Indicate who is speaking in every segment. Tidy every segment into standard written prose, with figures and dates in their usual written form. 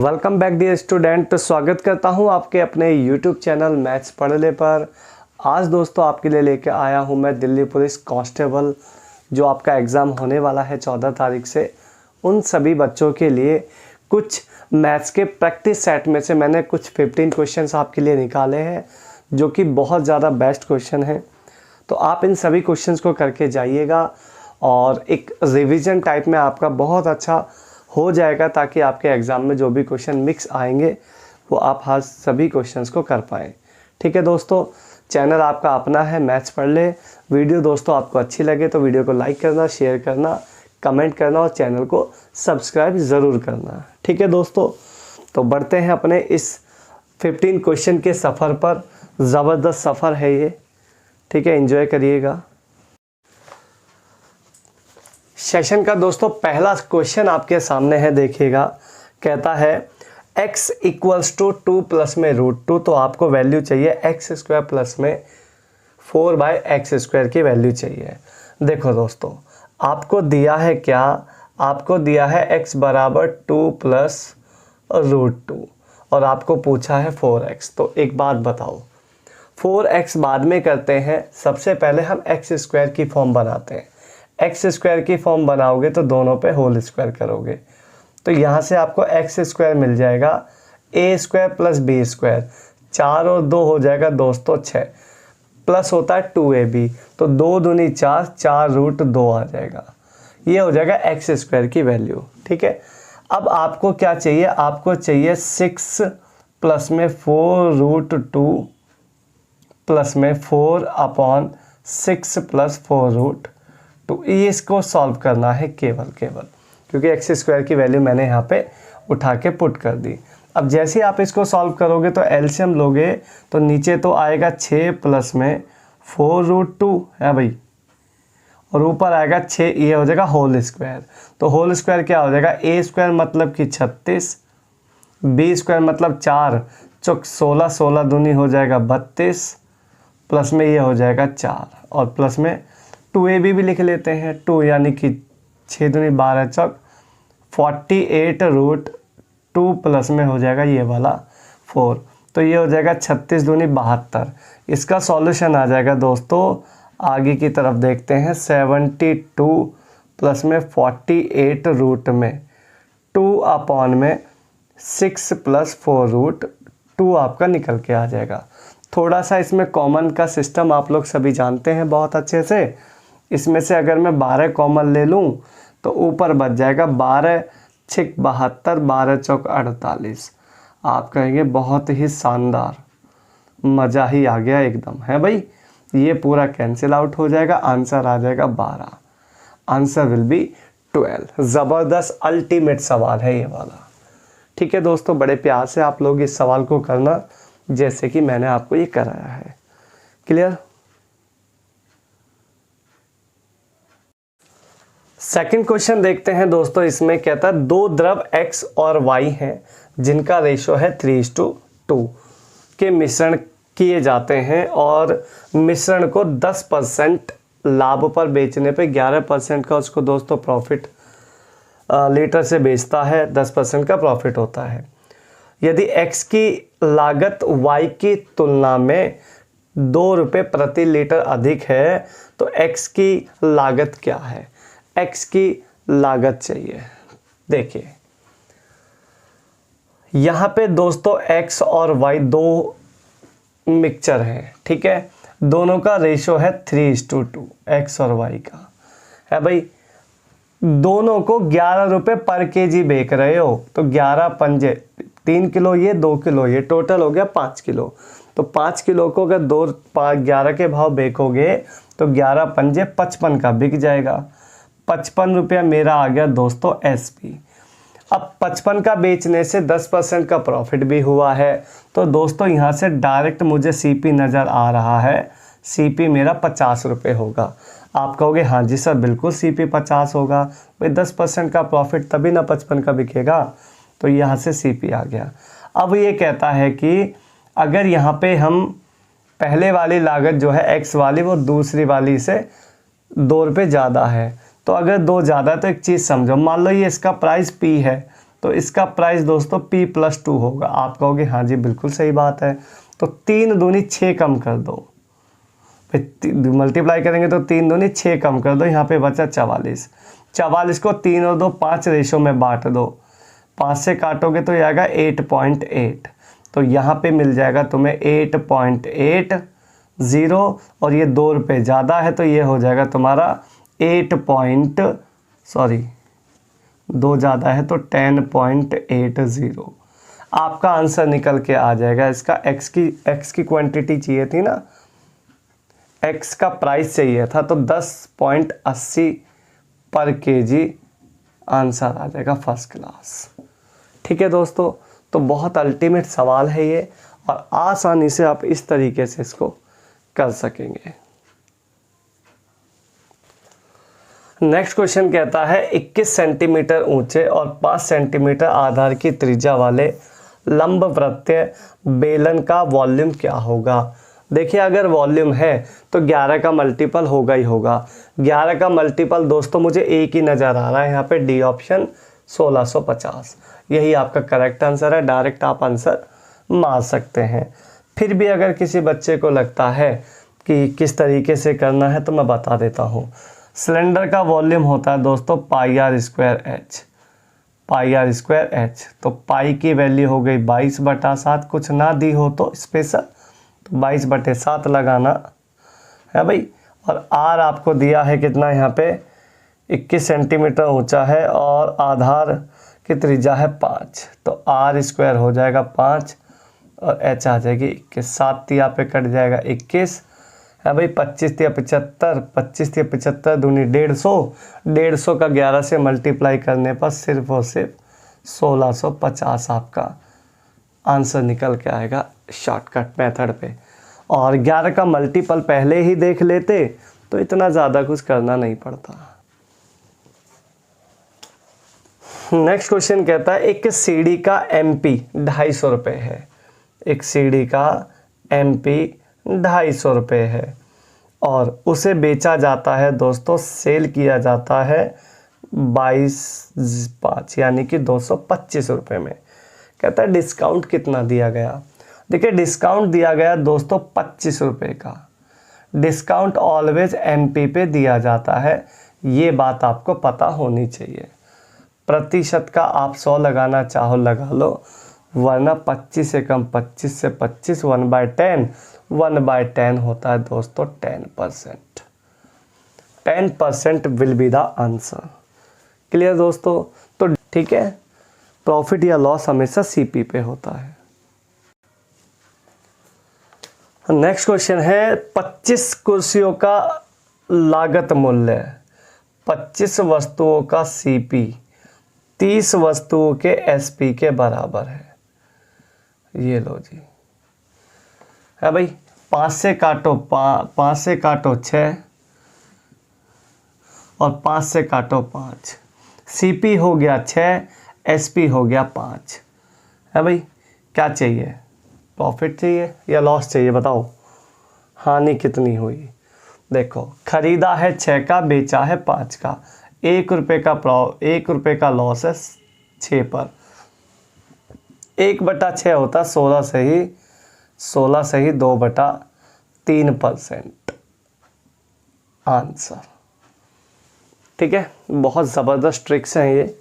Speaker 1: Welcome back dear student. स्वागत करता हूं आपके अपने यूट्यूब चैनल मैथ्स पढ़ ले पर। आज दोस्तों आपके लिए लेके आया हूं मैं दिल्ली पुलिस कांस्टेबल जो आपका एग्ज़ाम होने वाला है 14 तारीख से। उन सभी बच्चों के लिए कुछ मैथ्स के प्रैक्टिस सेट में से मैंने कुछ 15 क्वेश्चंस आपके लिए निकाले हैं जो कि बहुत ज़्यादा बेस्ट क्वेश्चन हैं। तो आप इन सभी क्वेश्चंस को करके जाइएगा और एक रिवीजन टाइप में आपका बहुत अच्छा हो जाएगा ताकि आपके एग्ज़ाम में जो भी क्वेश्चन मिक्स आएंगे वो आप हर सभी क्वेश्चंस को कर पाएँ। ठीक है दोस्तों, चैनल आपका अपना है मैथ्स पढ़ ले। वीडियो दोस्तों आपको अच्छी लगे तो वीडियो को लाइक करना, शेयर करना, कमेंट करना और चैनल को सब्सक्राइब ज़रूर करना। ठीक है दोस्तों, तो बढ़ते हैं अपने इस 15 क्वेश्चन के सफ़र पर। ज़बरदस्त सफ़र है ये, ठीक है, एंजॉय करिएगा। सेशन का दोस्तों पहला क्वेश्चन आपके सामने है, देखिएगा। कहता है x इक्वल्स टू 2 प्लस में √2, तो आपको वैल्यू चाहिए x स्क्वायर प्लस में 4/x स्क्वायर की वैल्यू चाहिए। देखो दोस्तों, आपको दिया है क्या, आपको दिया है x बराबर 2 प्लस √2 और आपको पूछा है 4x। तो एक बात बताओ, 4x बाद में करते हैं, सबसे पहले हम x स्क्वायर की फॉर्म बनाते हैं। एक्स स्क्वायर की फॉर्म बनाओगे तो दोनों पे होल स्क्वायर करोगे, तो यहाँ से आपको एक्स स्क्वायर मिल जाएगा, ए स्क्वायर प्लस बी स्क्वायर, 4 और 2 हो जाएगा दोस्तों 6, प्लस होता है 2ab, तो 2 दूनी 4, 4√2 आ जाएगा। ये हो जाएगा एक्स स्क्वायर की वैल्यू। ठीक है, अब आपको क्या चाहिए, आपको चाहिए 6 प्लस में 4√2 प्लस में 4/6 प्लस 4√2। तो ये इसको सॉल्व करना है केवल क्योंकि एक्स स्क्वायर की वैल्यू मैंने यहाँ पे उठा के पुट कर दी। अब जैसे ही आप इसको सॉल्व करोगे तो एलसीएम लोगे तो नीचे तो आएगा 6 प्लस में 4√2 है भाई, और ऊपर आएगा 6, ये हो जाएगा होल स्क्वायर। तो होल स्क्वायर क्या हो जाएगा, ए स्क्वायर मतलब कि 36, बी स्क्वायर मतलब 4 चौक 16, 16 दूनी हो जाएगा 32, प्लस में ये हो जाएगा 4 और प्लस में 2ab भी लिख लेते हैं, 2 यानी कि 6 दूनी 12 चौक 48√2 प्लस में हो जाएगा ये वाला 4, तो ये हो जाएगा 36 दूनी 72। इसका सॉल्यूशन आ जाएगा दोस्तों, आगे की तरफ देखते हैं, 72 प्लस में 48 रूट में 2/6 प्लस 4√2 आपका निकल के आ जाएगा। थोड़ा सा इसमें कॉमन का सिस्टम आप लोग सभी जानते हैं बहुत अच्छे से। इसमें से अगर मैं 12 कॉमन ले लूँ तो ऊपर बच जाएगा 12 6 72, 12 चौक 48। आप कहेंगे बहुत ही शानदार, मज़ा ही आ गया एकदम, है भाई। ये पूरा कैंसिल आउट हो जाएगा, आंसर आ जाएगा 12, आंसर विल बी 12। ज़बरदस्त अल्टीमेट सवाल है ये वाला। ठीक है दोस्तों, बड़े प्यार से आप लोग इस सवाल को करना जैसे कि मैंने आपको ये कराया है। क्लियर। सेकंड क्वेश्चन देखते हैं दोस्तों। इसमें कहता है 2 द्रव x और y हैं जिनका रेशो है 3:2 के मिश्रण किए जाते हैं और मिश्रण को 10% लाभ पर बेचने पे 11% का उसको दोस्तों प्रॉफिट लीटर से बेचता है, 10% का प्रॉफिट होता है। यदि x की लागत y की तुलना में 2 रुपये प्रति लीटर अधिक है तो x की लागत क्या है। x की लागत चाहिए। देखिए यहाँ पे दोस्तों x और y दो मिक्सचर हैं, ठीक है, दोनों का रेशो है 3:2, x और y का है भाई। दोनों को 11 रुपये पर केजी बेच रहे हो, तो 11 पंजे 3 किलो ये, 2 किलो ये, टोटल हो गया 5 किलो। तो 5 किलो को अगर 11 के भाव बेचोगे तो 11 पंजे 55 का बिक जाएगा। 55 रुपया मेरा आ गया दोस्तों एसपी। अब 55 का बेचने से 10% का प्रॉफिट भी हुआ है, तो दोस्तों यहाँ से डायरेक्ट मुझे सीपी नज़र आ रहा है। सीपी मेरा 50 रुपये होगा। आप कहोगे हाँ जी सर बिल्कुल सीपी 50 होगा भाई, 10% का प्रॉफिट तभी ना 55 का बिकेगा, तो यहाँ से सीपी आ गया। अब ये कहता है कि अगर यहाँ पे हम पहले वाली लागत जो है एक्स वाली वो दूसरी वाली से 2 रुपये ज़्यादा है, तो अगर 2 ज़्यादा है तो एक चीज़ समझो, मान लो ये इसका प्राइस पी है तो इसका प्राइस दोस्तों P+2 होगा। आप कहोगे हाँ जी बिल्कुल सही बात है। तो 3 दूनी 6 कम कर दो, मल्टीप्लाई करेंगे तो 3 दूनी 6 कम कर दो, यहाँ पे बचा 44। 44 को 3 और 2 5 रेशो में बांट दो, 5 से काटोगे तो ये आएगा 8.8। तो यहाँ पे मिल जाएगा तुम्हें 8.80 और ये 2 रुपये ज़्यादा है तो ये हो जाएगा तुम्हारा 2 ज़्यादा है तो 10.80। आपका आंसर निकल के आ जाएगा। इसका एक्स की क्वांटिटी चाहिए थी ना, एक्स का प्राइस चाहिए था, तो 10.80 पर केजी आंसर आ जाएगा फर्स्ट क्लास। ठीक है दोस्तों, तो बहुत अल्टीमेट सवाल है ये और आसानी से आप इस तरीके से इसको कर सकेंगे। नेक्स्ट क्वेश्चन कहता है 21 सेंटीमीटर ऊंचे और 5 सेंटीमीटर आधार की त्रिज्या वाले लंबवृत्तीय बेलन का वॉल्यूम क्या होगा। देखिए अगर वॉल्यूम है तो 11 का मल्टीपल होगा ही होगा। 11 का मल्टीपल दोस्तों मुझे एक ही नज़र आ रहा है यहाँ पे, डी ऑप्शन 1650, यही आपका करेक्ट आंसर है। डायरेक्ट आप आंसर मार सकते हैं। फिर भी अगर किसी बच्चे को लगता है कि किस तरीके से करना है तो मैं बता देता हूँ। सिलेंडर का वॉल्यूम होता है दोस्तों πr²h, तो पाई की वैल्यू हो गई 22/7, कुछ ना दी हो तो स्पेशल, तो 22/7 लगाना है भाई। और आर आपको दिया है कितना, यहाँ पे 21 सेंटीमीटर ऊंचा है और आधार की त्रिज्या है 5, तो r² हो जाएगा 5 और h आ जाएगी 21, 7 यहाँ पे कट जाएगा 21 है भाई। 25 या 75, 25 या 75 दूनी 150, 150 का 11 से मल्टीप्लाई करने पर सिर्फ और सिर्फ 1650 आपका आंसर निकल के आएगा शॉर्टकट मेथड पे। और 11 का मल्टीपल पहले ही देख लेते तो इतना ज़्यादा कुछ करना नहीं पड़ता। नेक्स्ट क्वेश्चन कहता है एक सीडी का MP 250 रुपये है, एक सीडी का MP 250 रुपये है और उसे बेचा जाता है दोस्तों, सेल किया जाता है 22/5 यानी कि 225 रुपये में। कहता है डिस्काउंट कितना दिया गया। देखिए डिस्काउंट दिया गया दोस्तों 25 रुपये का। डिस्काउंट ऑलवेज MP पे दिया जाता है, ये बात आपको पता होनी चाहिए। प्रतिशत का आप 100 लगाना चाहो लगा लो, वरना 25 से कम 25 से 25 1/10 होता है दोस्तों 10%। 10% will be the answer. Clear दोस्तों, तो ठीक है, प्रॉफिट या लॉस हमेशा CP पे होता है। नेक्स्ट क्वेश्चन है 25 कुर्सियों का लागत मूल्य, 25 वस्तुओं का CP 30 वस्तुओं के SP के बराबर है। ये लो जी है भाई, 5 से काटो 6 और 5 से काटो 5, CP हो गया 6, SP हो गया 5 है भाई। क्या चाहिए, प्रॉफिट चाहिए या लॉस चाहिए, बताओ हानि कितनी हुई। देखो खरीदा है 6 का, बेचा है 5 का, 1 रुपये का लॉस है 6 पर। 1/6 होता 16 से ही 2/3% आंसर। ठीक है, बहुत ज़बरदस्त ट्रिक्स हैं ये,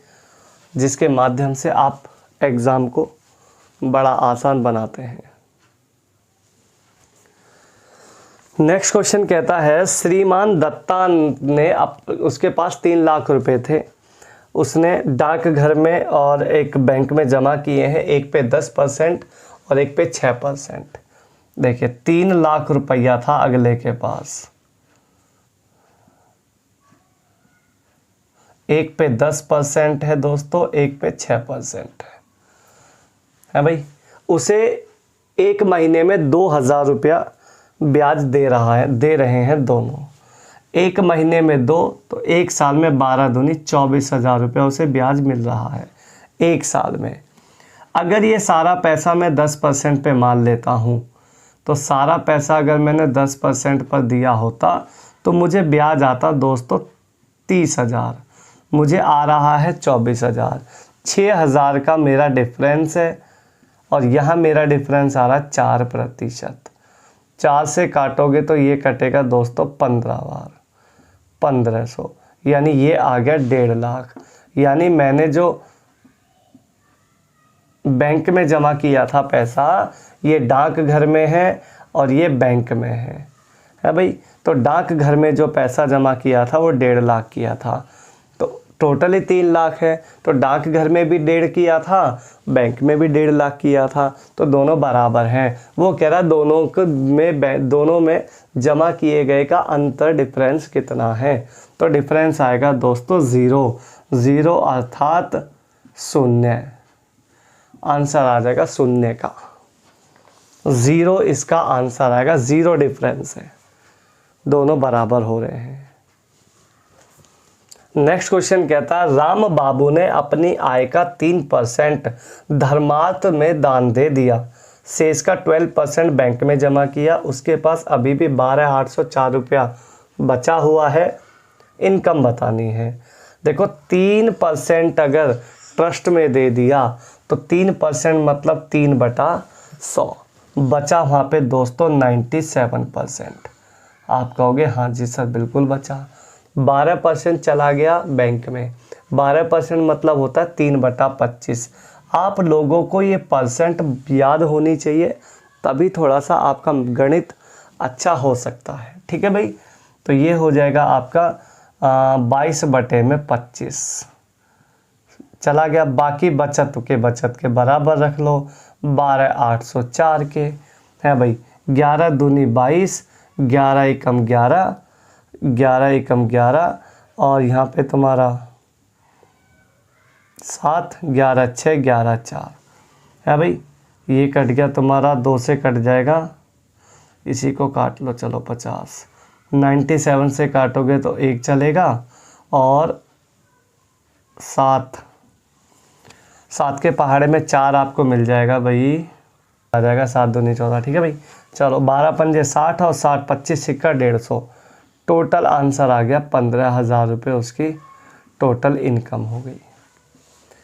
Speaker 1: जिसके माध्यम से आप एग्ज़ाम को बड़ा आसान बनाते हैं। नेक्स्ट क्वेश्चन कहता है श्रीमान दत्ता ने उसके पास 3 लाख रुपए थे, उसने डाकघर में और एक बैंक में जमा किए हैं, एक पे 10% और एक पे 6%। देखिए 3 लाख रुपया था अगले के पास, एक पे 10% है दोस्तों, एक पे 6% है भाई। उसे एक महीने में 2000 रुपया ब्याज दे रहे हैं दोनों। एक महीने में 2 तो एक साल में 12 दूनी 24,000 रुपया उसे ब्याज मिल रहा है एक साल में। अगर ये सारा पैसा मैं 10% पे मान लेता हूँ, तो सारा पैसा अगर मैंने 10% पर दिया होता तो मुझे ब्याज आता दोस्तों 30,000, मुझे आ रहा है 24,000। 6,000 का मेरा डिफरेंस है और यहाँ मेरा डिफरेंस आ रहा 4%। 4 से काटोगे तो ये कटेगा दोस्तों 15 बार, 1500, यानी ये आ गया 1.5 लाख। यानी मैंने जो बैंक में जमा किया था पैसा, ये डाकघर में है और ये बैंक में है भाई। तो डाकघर में जो पैसा जमा किया था वो 1.5 लाख किया था, तो टोटल ही 3 लाख है। तो डाकघर में भी 1.5 किया था, बैंक में भी 1.5 लाख किया था, तो दोनों बराबर हैं। वो कह रहा दोनों में जमा किए गए का अंतर डिफरेंस कितना है। तो डिफरेंस आएगा दोस्तों 0 अर्थात 0। आंसर आ जाएगा 0 का, 0 इसका आंसर आएगा। 0 डिफरेंस है, दोनों बराबर हो रहे हैं। नेक्स्ट क्वेश्चन कहता है राम बाबू ने अपनी आय का 3% धर्मार्थ में दान दे दिया, शेष का 12% बैंक में जमा किया, उसके पास अभी भी 12,804 रुपया बचा हुआ है, इनकम बतानी है। देखो 3% अगर ट्रस्ट में दे दिया तो 3% मतलब 3/100, बचा वहाँ पे दोस्तों 97%। आप कहोगे हाँ जी सर बिल्कुल बचा। 12% चला गया बैंक में, 12% मतलब होता है 3/25। आप लोगों को ये परसेंट याद होनी चाहिए, तभी थोड़ा सा आपका गणित अच्छा हो सकता है। ठीक है भाई, तो ये हो जाएगा आपका 22/25 चला गया। बाकी बचत के बराबर रख लो, 12,804 के है भाई। 11 दूनी 22, 11 एकम 11, 11 एकम 11 और यहाँ पे तुम्हारा 7, 11 6, 11 4 है भाई। ये कट गया तुम्हारा, 2 से कट जाएगा, इसी को काट लो। चलो 50, 97 से काटोगे तो 1 चलेगा और 7 के पहाड़े में 4 आपको मिल जाएगा भाई, आ जाएगा 7 दूनी 14। ठीक है भाई, चलो 12 पंजे 60 और 60 25 सिक्का 150, टोटल आंसर आ गया 15,000 रुपये उसकी टोटल इनकम हो गई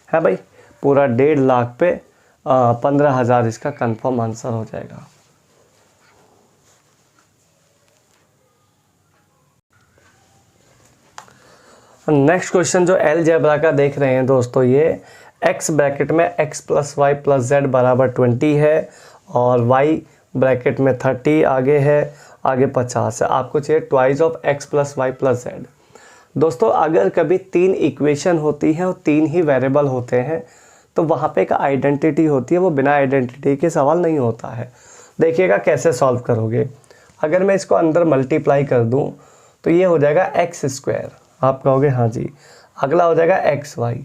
Speaker 1: है भाई। पूरा 1.5 लाख पे 15,000 इसका कंफर्म आंसर हो जाएगा। नेक्स्ट क्वेश्चन जो अलजेब्रा का देख रहे हैं दोस्तों, ये x ब्रैकेट में x + y + z बराबर 20 है और y ब्रैकेट में 30 आगे है, आगे 50 है। आपको चाहिए twice of x + y + z। दोस्तों अगर कभी 3 इक्वेशन होती हैं और 3 ही वेरिएबल होते हैं तो वहाँ पे एक आइडेंटिटी होती है, वो बिना आइडेंटिटी के सवाल नहीं होता है। देखिएगा कैसे सॉल्व करोगे। अगर मैं इसको अंदर मल्टीप्लाई कर दूँ तो ये हो जाएगा x², आप कहोगे हाँ जी। अगला हो जाएगा xy,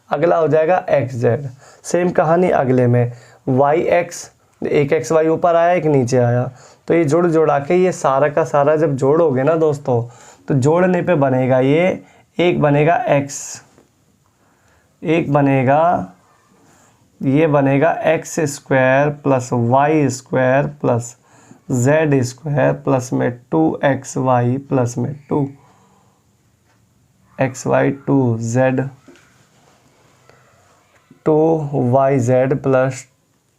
Speaker 1: अगला हो जाएगा xz। सेम कहानी अगले में yx, एक xy ऊपर आया एक नीचे आया, तो ये जोड़ा के ये सारा का सारा जब जोड़ोगे ना दोस्तों, तो जोड़ने पे बनेगा ये एक बनेगा x, एक बनेगा ये बनेगा x² + y² + z² प्लस में 2xy प्लस में 2xy 2z 2yz plus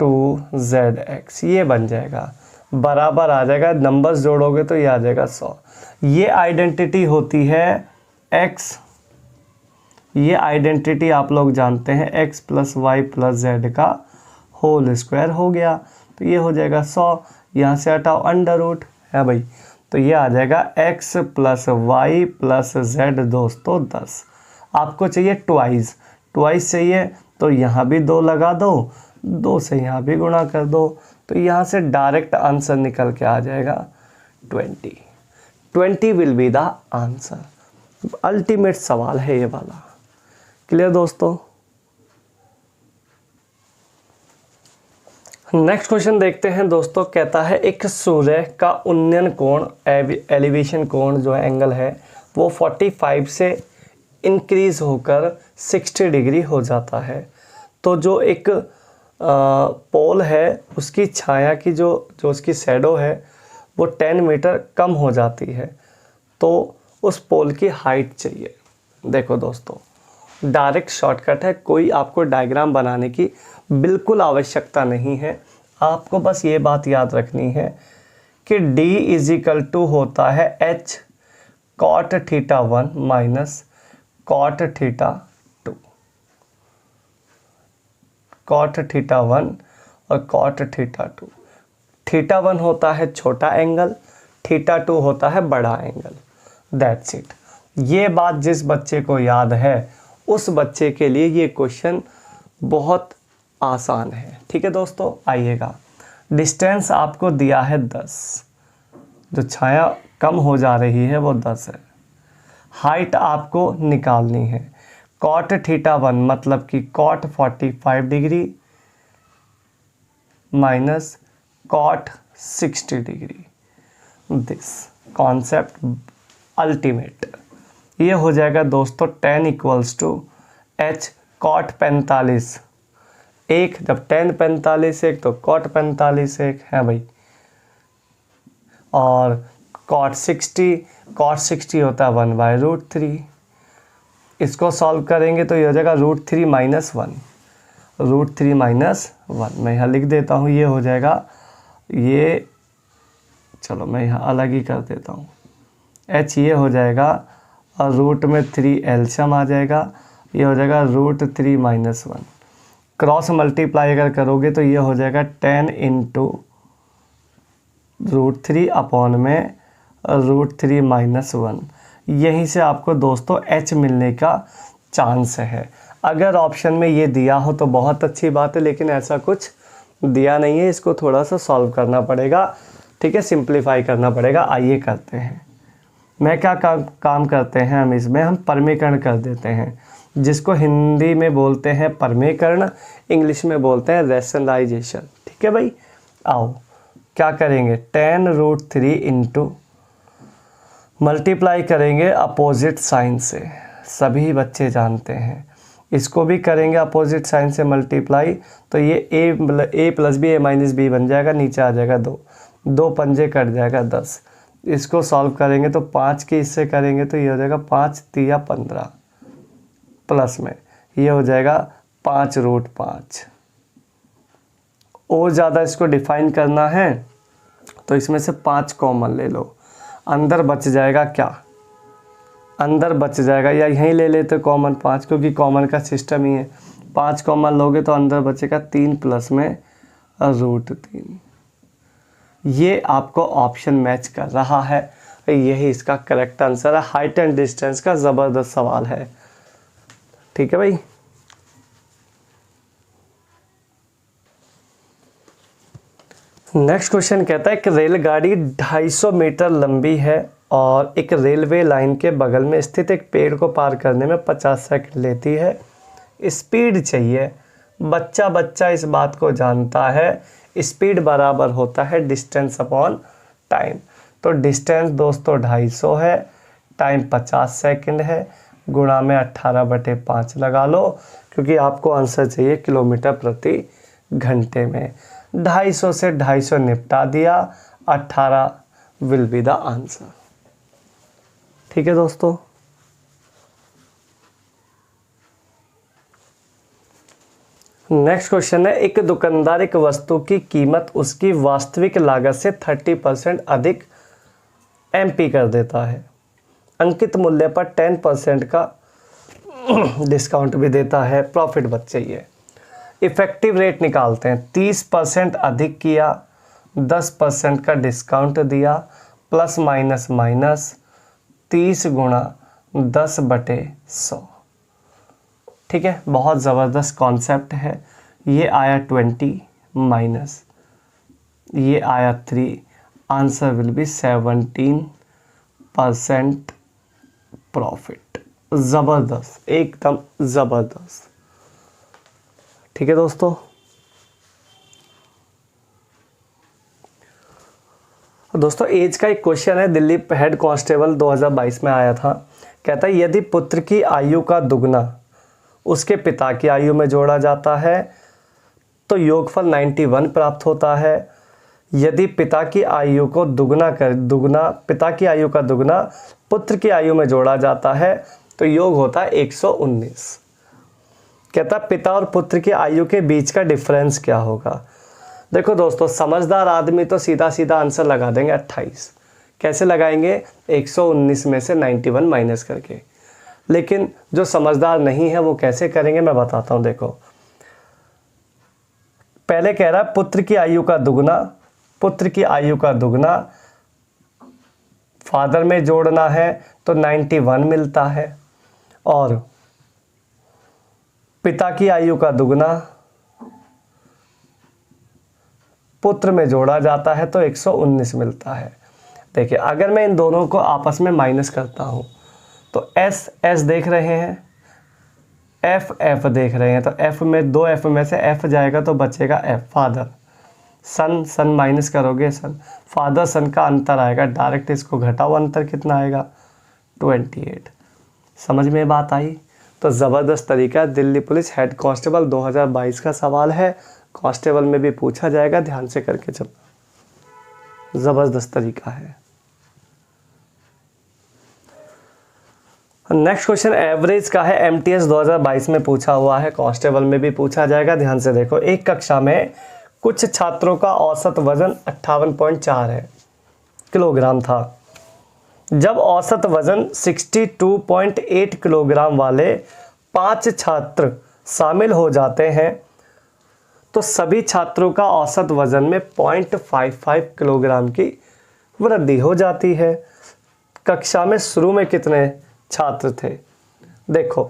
Speaker 1: 2zx, ये बन जाएगा, बराबर आ जाएगा। नंबर्स जोड़ोगे तो ये आ जाएगा 100। ये आइडेंटिटी होती है x, ये आइडेंटिटी आप लोग जानते हैं x + y + z का होल स्क्वायर हो गया, तो ये हो जाएगा 100। यहाँ से हटाओ अंडर रूट है भाई, तो ये आ जाएगा x + y + z दोस्तों 10। आपको चाहिए ट्वाइस चाहिए तो यहाँ भी 2 लगा दो, 2 से यहाँ भी गुणा कर दो, तो यहाँ से डायरेक्ट आंसर निकल के आ जाएगा 20 will be the answer. Ultimate सवाल है ये वाला। क्लियर दोस्तों। नेक्स्ट क्वेश्चन देखते हैं दोस्तों। कहता है एक सूर्य का उन्नयन कोण, एलिवेशन कोण जो एंगल है वो 45 से इंक्रीज होकर 60 डिग्री हो जाता है। तो जो एक पोल है उसकी छाया की जो उसकी शैडो है वो 10 मीटर कम हो जाती है, तो उस पोल की हाइट चाहिए। देखो दोस्तों, डायरेक्ट शॉर्टकट है, कोई आपको डायग्राम बनाने की बिल्कुल आवश्यकता नहीं है। आपको बस ये बात याद रखनी है कि d इज इक्वल टू होता है h cot theta 1 minus cot theta 2। cot theta 1 और cot थीटा 2। थीटा 1 होता है छोटा एंगल, थीटा 2 होता है बड़ा एंगल। That's it. ये बात जिस बच्चे को याद है उस बच्चे के लिए ये क्वेश्चन बहुत आसान है। ठीक है दोस्तों, आइएगा। डिस्टेंस आपको दिया है 10, जो छाया कम हो जा रही है वो 10 है। हाइट आपको निकालनी है। कॉट थीटा 1 मतलब कि cot 45 degree minus cot 60 degree. This concept ultimate. ये हो जाएगा दोस्तों tan equals to h cot 45 एक, जब tan 45 एक तो कॉट 45 एक है भाई, और कॉट 60 होता है 1/√3। इसको सॉल्व करेंगे तो ये हो जाएगा √3 माइनस 1, √3 माइनस 1। मैं यहाँ लिख देता हूँ, ये हो जाएगा, ये चलो मैं यहाँ अलग ही कर देता हूँ। h ये हो जाएगा और रूट में 3 एल्शियम आ जाएगा, ये हो जाएगा √3 माइनस 1। क्रॉस मल्टीप्लाई अगर करोगे तो ये हो जाएगा 10 इंटू √3 अपॉन में √3 माइनस 1। यहीं से आपको दोस्तों h मिलने का चांस है। अगर ऑप्शन में ये दिया हो तो बहुत अच्छी बात है, लेकिन ऐसा कुछ दिया नहीं है, इसको थोड़ा सा सॉल्व करना पड़ेगा। ठीक है, सिंप्लीफाई करना पड़ेगा। आइए करते हैं। मैं क्या काम करते हैं हम इसमें, हम परमीकरण कर देते हैं, जिसको हिंदी में बोलते हैं परमीकरण, इंग्लिश में बोलते हैं रैशनलाइजेशन। ठीक है भाई, आओ क्या करेंगे, tan√3 इंटू मल्टीप्लाई करेंगे अपोजिट साइन से, सभी बच्चे जानते हैं। इसको भी करेंगे अपोजिट साइन से मल्टीप्लाई, तो ये a plus B a minus B बन जाएगा, नीचे आ जाएगा 2, 2 पंजे कट जाएगा 10। इसको सॉल्व करेंगे तो 5 के इससे करेंगे तो ये हो जाएगा 5 3 15 प्लस में ये हो जाएगा 5√5। और ज़्यादा इसको डिफाइन करना है तो इसमें से 5 कॉमन ले लो, अंदर बच जाएगा क्या, अंदर बच जाएगा, या यहीं ले लेते कॉमन 5, क्योंकि कॉमन का सिस्टम ही है। 5 कॉमन लोगे तो अंदर बचेगा 3 प्लस में √3। ये आपको ऑप्शन मैच कर रहा है, यही इसका करेक्ट आंसर है। हाइट एंड डिस्टेंस का ज़बरदस्त सवाल है। ठीक है भाई, नेक्स्ट क्वेश्चन कहता है कि रेलगाड़ी 250 मीटर लंबी है और एक रेलवे लाइन के बगल में स्थित एक पेड़ को पार करने में 50 सेकंड लेती है। स्पीड चाहिए। बच्चा इस बात को जानता है, स्पीड बराबर होता है डिस्टेंस अपॉन टाइम। तो डिस्टेंस दोस्तों 250 है, टाइम 50 सेकंड है, गुणा में 18/5 लगा लो, क्योंकि आपको आंसर चाहिए किलोमीटर प्रति घंटे में। 250 से 250 निपटा दिया, 18 विल बी द आंसर। ठीक है दोस्तों, नेक्स्ट क्वेश्चन है, एक दुकानदार एक वस्तु की कीमत उसकी वास्तविक लागत से 30% अधिक MP कर देता है। अंकित मूल्य पर 10% का डिस्काउंट भी देता है, प्रॉफिट बच चाहिए। इफेक्टिव रेट निकालते हैं। 30% अधिक किया, 10% का डिस्काउंट दिया, प्लस माइनस माइनस 30 गुणा 10/100। ठीक है, बहुत ज़बरदस्त कॉन्सेप्ट है। ये आया 20 माइनस ये आया 3, आंसर विल बी 17% प्रॉफिट। ज़बरदस्त, एकदम ज़बरदस्त। ठीक है दोस्तों, एज का एक क्वेश्चन है, दिल्ली हेड कांस्टेबल 2022 में आया था। कहता है यदि पुत्र की आयु का दुगना उसके पिता की आयु में जोड़ा जाता है तो योगफल 91 प्राप्त होता है। यदि पिता की आयु को पिता की आयु का दुगना पुत्र की आयु में जोड़ा जाता है तो योग होता है 119। कहता पिता और पुत्र की आयु के बीच का डिफरेंस क्या होगा। देखो दोस्तों, समझदार आदमी तो सीधा सीधा आंसर लगा देंगे 28। कैसे लगाएंगे? 119 में से 91 माइनस करके। लेकिन जो समझदार नहीं है वो कैसे करेंगे मैं बताता हूँ। देखो, पहले कह रहा है पुत्र की आयु का दुगना, पुत्र की आयु का दुगना फादर में जोड़ना है तो 91 मिलता है, और पिता की आयु का दुगना पुत्र में जोड़ा जाता है तो 119 मिलता है। देखिए, अगर मैं इन दोनों को आपस में माइनस करता हूं तो एस एस देख रहे हैं, एफ एफ देख रहे हैं, तो एफ में, दो एफ में से एफ जाएगा तो बचेगा एफ। फादर, सन सन माइनस करोगे सन, फादर सन का अंतर आएगा, डायरेक्ट इसको घटाओ, अंतर कितना आएगा? 28। समझ में बात आई? तो ज़बरदस्त तरीका। दिल्ली पुलिस हेड कांस्टेबल 2022 का सवाल है, कांस्टेबल में भी पूछा जाएगा, ध्यान से करके चलो, ज़बरदस्त तरीका है। नेक्स्ट क्वेश्चन एवरेज का है, एमटीएस 2022 में पूछा हुआ है, कांस्टेबल में भी पूछा जाएगा, ध्यान से देखो। एक कक्षा में कुछ छात्रों का औसत वजन 58.4 है किलोग्राम था। जब औसत वजन 62.8 किलोग्राम वाले 5 छात्र शामिल हो जाते हैं तो सभी छात्रों का औसत वजन में 0.55 किलोग्राम की वृद्धि हो जाती है। कक्षा में शुरू में कितने छात्र थे? देखो,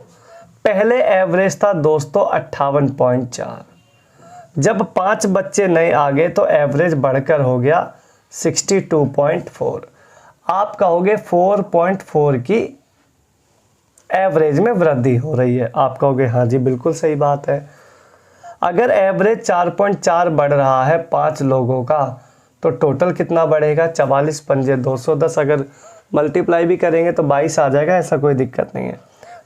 Speaker 1: पहले एवरेज था दोस्तों 58.4, जब 5 बच्चे नए आ गए तो एवरेज बढ़कर हो गया 62.4। आप कहोगे 4.4 की एवरेज में वृद्धि हो रही है, आप कहोगे हाँ जी बिल्कुल सही बात है। अगर एवरेज 4.4 बढ़ रहा है 5 लोगों का तो टोटल कितना बढ़ेगा? 44 पंजे 210, अगर मल्टीप्लाई भी करेंगे तो 22 आ जाएगा, ऐसा कोई दिक्कत नहीं है।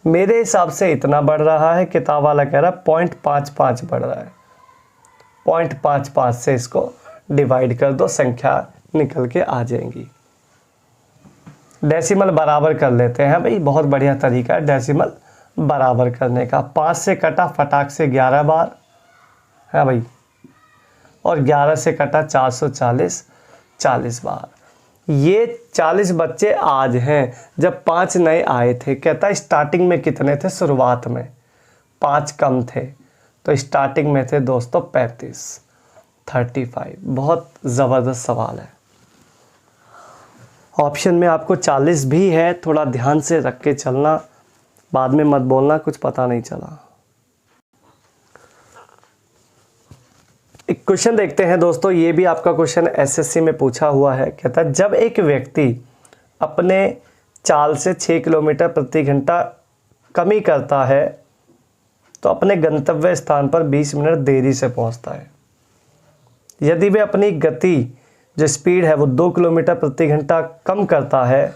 Speaker 1: मेरे हिसाब से इतना बढ़ रहा है, किताब वाला कह रहा है 0.55 बढ़ रहा है। 0.55 से इसको डिवाइड कर दो, संख्या निकल के आ जाएंगी। डेसिमल बराबर कर लेते हैं भाई, बहुत बढ़िया तरीका है डेसिमल बराबर करने का। 5 से कटा फटाक से 11 बार है भाई, और 11 से कटा 440, 40 बार। ये 40 बच्चे आज हैं, जब 5 नए आए थे। कहता स्टार्टिंग में कितने थे? शुरुआत में 5 कम थे, तो स्टार्टिंग में थे दोस्तों 35। बहुत ज़बरदस्त सवाल है। ऑप्शन में आपको 40 भी है, थोड़ा ध्यान से रख के चलना, बाद में मत बोलना कुछ पता नहीं चला। एक क्वेश्चन देखते हैं दोस्तों, ये भी आपका क्वेश्चन एसएससी में पूछा हुआ है। कहता है जब एक व्यक्ति अपने चाल से 6 किलोमीटर प्रति घंटा कमी करता है तो अपने गंतव्य स्थान पर 20 मिनट देरी से पहुंचता है। यदि वे अपनी गति जो स्पीड है वो 2 किलोमीटर प्रति घंटा कम करता है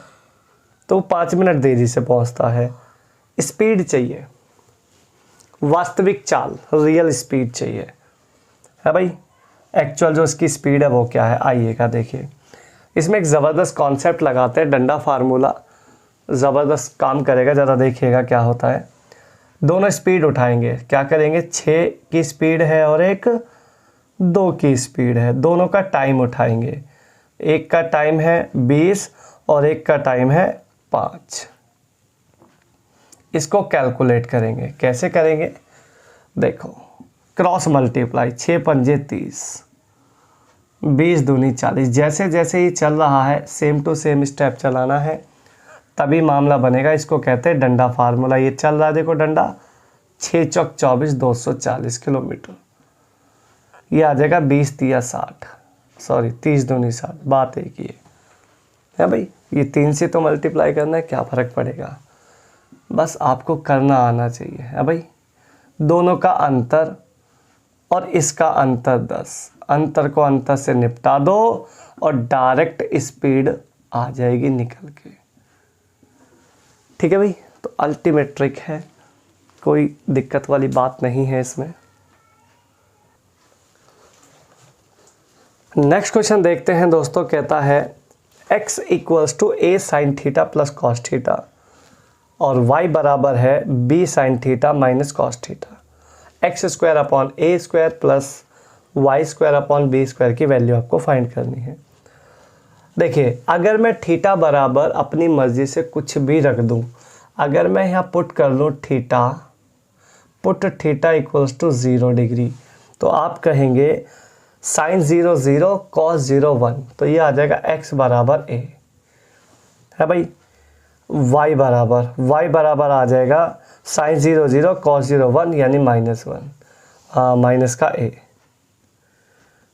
Speaker 1: तो 5 मिनट देरी से पहुंचता है। स्पीड चाहिए, वास्तविक चाल, रियल स्पीड चाहिए है भाई। एक्चुअल जो इसकी स्पीड है वो क्या है, आइएगा देखिए। इसमें एक ज़बरदस्त कॉन्सेप्ट लगाते हैं, डंडा फार्मूला, ज़बरदस्त काम करेगा, ज़रा देखिएगा क्या होता है। दोनों स्पीड उठाएंगे, क्या करेंगे? 6 की स्पीड है और एक 2 की स्पीड है, दोनों का टाइम उठाएंगे। एक का टाइम है 20 और एक का टाइम है 5। इसको कैलकुलेट करेंगे, कैसे करेंगे? देखो, क्रॉस मल्टीप्लाई, 6 पंजे 30, 20 दूनी 40। जैसे जैसे ये चल रहा है सेम टू सेम स्टेप चलाना है, तभी मामला बनेगा। इसको कहते हैं डंडा फार्मूला। ये चल रहा है देखो डंडा, 6 चौक 24, 240 किलोमीटर। ये आ जाएगा 20 तिया 60, सॉरी 30 दूनी 60, बात एक ही है भाई। ये 3 से तो मल्टीप्लाई करना है, क्या फ़र्क पड़ेगा, बस आपको करना आना चाहिए है भाई। दोनों का अंतर और इसका अंतर 10, अंतर को अंतर से निपटा दो और डायरेक्ट स्पीड आ जाएगी निकल के। ठीक है भाई, तो अल्टीमेट ट्रिक है, कोई दिक्कत वाली बात नहीं है इसमें। नेक्स्ट क्वेश्चन देखते हैं दोस्तों। कहता है x equals to a sin theta plus cos theta और y बराबर है b sin theta minus cos theta. X square upon A square plus Y square upon B square की वैल्यू आपको फाइंड करनी है। देखिए, अगर मैं थीटा बराबर अपनी मर्जी से कुछ भी रख दूं, अगर मैं यहाँ पुट कर लूँ थीटा इक्वल्स टू 0 डिग्री, तो आप कहेंगे साइन 0 0 कॉस 0 1, तो ये आ जाएगा x बराबर a है भाई। y बराबर आ जाएगा साइन 0 0 कॉस 0 1 यानी -1, माइनस का a,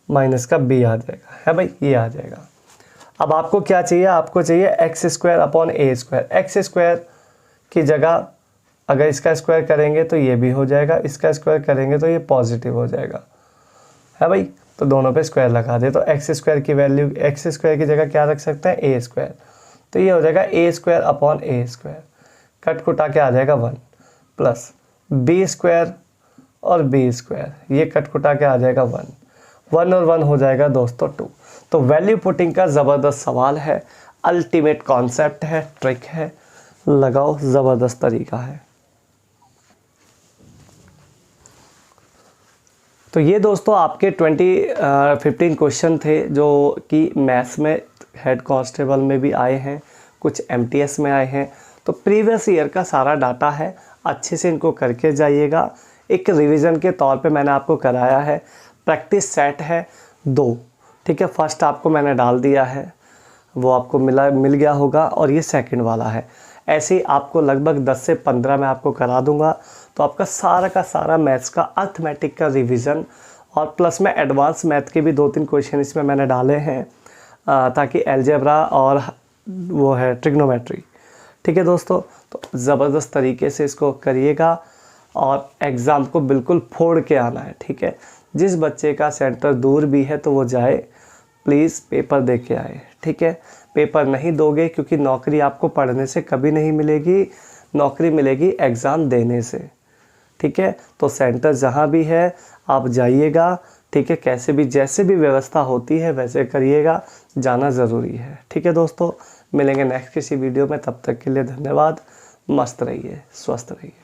Speaker 1: माइनस का b आ जाएगा है भाई, ये आ जाएगा। अब आपको क्या चाहिए, आपको चाहिए x square upon A square. X square की जगह अगर इसका स्क्वायर करेंगे तो ये भी हो जाएगा, इसका स्क्वायर करेंगे तो ये पॉजिटिव हो जाएगा है भाई। तो दोनों पे स्क्वायर लगा दे, तो एक्स स्क्वायर की वैल्यू, एक्स स्क्वायर की जगह क्या रख सकते हैं, ए स्क्वायर, तो ये हो जाएगा ए square upon A square, cut कुटा के आ जाएगा 1 प्लस बी स्क्वायर और बी स्क्वायर, ये कट कुटा के आ जाएगा 1 और 1 हो जाएगा दोस्तों 2। तो वैल्यू पुटिंग का ज़बरदस्त सवाल है, अल्टीमेट कॉन्सेप्ट है, ट्रिक है, लगाओ, ज़बरदस्त तरीका है। तो ये दोस्तों आपके 15 क्वेश्चन थे जो कि मैथ्स में हेड कांस्टेबल में भी आए हैं, कुछ एमटीएस में आए हैं। तो प्रीवियस ईयर का सारा डाटा है, अच्छे से इनको करके जाइएगा। एक रिवीजन के तौर पे मैंने आपको कराया है। प्रैक्टिस सेट है 2, ठीक है। फर्स्ट आपको मैंने डाल दिया है, वो आपको मिल गया होगा, और ये सेकंड वाला है। ऐसे ही आपको लगभग 10 से 15 मैं आपको करा दूंगा। तो आपका सारा का सारा मैथ्स का अर्थमेटिक का रिवीजन, और प्लस में एडवांस मैथ के भी 2-3 क्वेश्चन इसमें मैंने डाले हैं, ताकि अलजेब्रा और वो है ट्रिग्नोमेट्री, ठीक है दोस्तों। तो ज़बरदस्त तरीके से इसको करिएगा और एग्ज़ाम को बिल्कुल फोड़ के आना है, ठीक है। जिस बच्चे का सेंटर दूर भी है तो वो जाए, प्लीज़ पेपर दे के आए, ठीक है। पेपर नहीं दोगे, क्योंकि नौकरी आपको पढ़ने से कभी नहीं मिलेगी, नौकरी मिलेगी एग्ज़ाम देने से, ठीक है। तो सेंटर जहाँ भी है आप जाइएगा, ठीक है। कैसे भी जैसे भी व्यवस्था होती है वैसे करिएगा, जाना ज़रूरी है, ठीक है दोस्तों। मिलेंगे नेक्स्ट किसी वीडियो में, तब तक के लिए धन्यवाद। मस्त रहिए, स्वस्थ रहिए।